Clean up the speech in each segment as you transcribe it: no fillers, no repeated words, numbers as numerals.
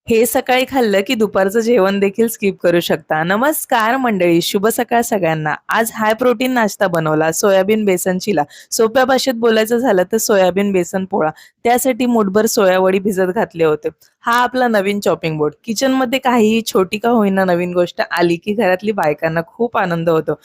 हे सकाळी खाल्लं की दुपारचं जेवण देखील स्किप करू शकता. नमस्कार मंडळी, शुभ सकाळ सगळ्यांना. आज हाय प्रोटीन नाश्ता बनवला, सोयाबीन बेसन चिला. सोप्या भाषेत बोलायचं झालं तर सोयाबीन बेसन पोळा. त्यासाठी मूठभर सोयावडी भिजत घातले होते. हा आपला नवीन चॉपिंग बोर्ड. किचनमध्ये काहीही छोटी का होईना नवीन गोष्ट आली की घरातली बायकांना खूप आनंद होतो.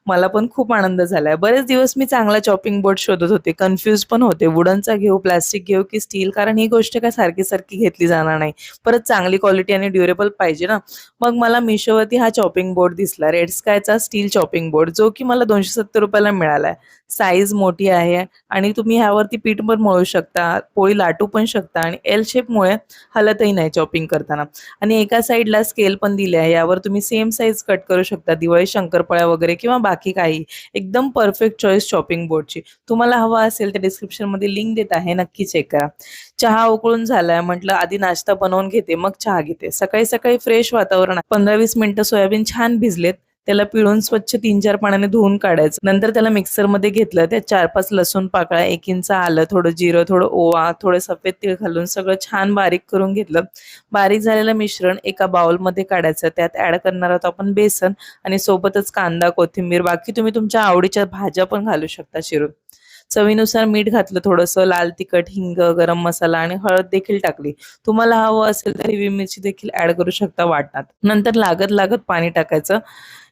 मला पण खूप आनंद झालाय. बरेच दिवस मी चांगला चॉपिंग बोर्ड शोधत होते. कन्फ्यूज पण होते. वुडनचा घेऊ, प्लास्टिक घेऊ की स्टील? कारण ही गोष्ट काय सारखी-सारखी घेतली जाणार नाही. परत चांगली क्वालिटी आणि ड्युरेबल पाहिजे ना. मग मला मिशोवरती हा चॉपिंग बोर्ड दिसला. रेड स्कायचा स्टील चॉपिंग बोर्ड जो की मला ₹270 ला मिळालाय. साईज मोठी आहे आणि तुम्ही ह्यावरती पीठ पण मळू शकता, पोळी लाटू पण शकता आणि एल शेपमुळे हलतही नाही चॉपिंग करताना. आणि एका साईडला स्केल पण दिले आहे. यावर तुम्ही सेम साईज कट करू शकता. दिवाळी शंकरपाळ्या वगैरे किंवा बाकी काही. एकदम परफेक्ट चॉईस चॉपिंग बोर्डची. तुम्हाला हवा असेल तर डिस्क्रिप्शनमध्ये लिंक देत आहे. नक्की चेक करा. चहा उकळून झालाय. म्हटलं आधी नाश्ता बनवून घेते, मग चहा घेते. सकाळी-सकाळी फ्रेश वातावरण आहे. 15-20 मिनिटं सोयाबीन छान भिजलेत. त्याला पिळून स्वच्छ 3-4 पाण्याने धुवून काढायचं. नंतर त्याला मिक्सरमध्ये घेतलं. त्यात 4-5 लसूण पाकळ्या, 1 इंच आलं, थोडं जिरं, थोडं ओवा, थोडं सफेद तीळ घालून सगळं छान बारीक करून घेतलं. बारीक झालेलं मिश्रण एका बाउलमध्ये काढायचं. त्यात ॲड करणार आहोत आपण बेसन आणि सोबतच कांदा, कोथिंबीर. बाकी तुम्ही तुमच्या आवडीच्या भाज्या पण घालू शकता चिरून. चवीनुसार मीठ घातलं, थोडंसं लाल तिखट, हिंग, गरम मसाला आणि हळद देखील टाकली. तुम्हाला हवं असेल तर हिरवी मिरची देखील ॲड करू शकता वाटणात. नंतर लागत-लागत पाणी टाकायचं.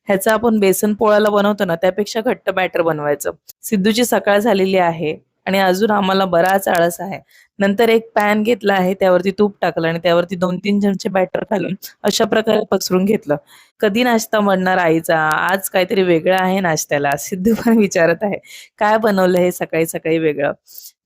ह्याचा आपण बेसन पोळ्याला बनवतो ना, त्यापेक्षा घट्ट बॅटर बनवायचं. सिद्धूची सकाळ झालेली आहे आणि अजून आम्हाला बराच आळस आहे. नंतर एक पॅन घेतला आहे, त्यावरती तूप टाकलं आणि त्यावरती 2-3 चमचे बॅटर घालून अशा प्रकारे पसरून घेतलं. कधी नाश्ता बनणार आईचा? आज काहीतरी वेगळं आहे नाश्त्याला. सिद्धू पण विचारत आहे. काय बनवलं हे सकाळी-सकाळी वेगळं?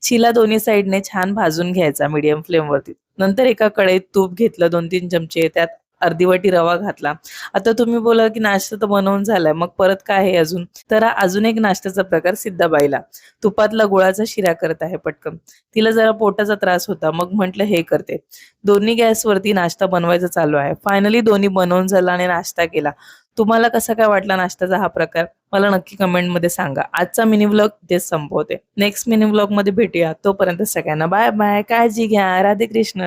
चिला दोन्ही साइडने छान भाजून घ्यायचा मीडियम फ्लेमवरती. नंतर एका कढईत तूप घेतलं 2-3 चमचे, त्यात अर्धी वाटी रवा घातला. आता तुम्ही बोलाल की नाश्ता तर बनवून झालाय, मग परत काय आहे अजून? तर हा अजून एक नाश्त्याचा प्रकार सिद्धाबाईला. तुपातला गुळाचा शिरा करत आहे पटकन. तिला जरा पोटाचा त्रास होता, मग म्हटलं हे करते. दोन्ही गॅसवरती नाश्ता बनवायचा चालू आहे. फायनली दोन्ही बनवून झाला आणि नाश्ता केला. तुम्हाला कसा काय वाटला नाश्त्याचा हा प्रकार? मला नक्की कमेंटमध्ये सांगा. आजचा मिनी व्लॉग इथेच संपवते. नेक्स्ट मिनी व्लॉगमध्ये भेटूया. तोपर्यंत सगळ्यांना बाय बाय. काळजी घ्या. राधे कृष्ण.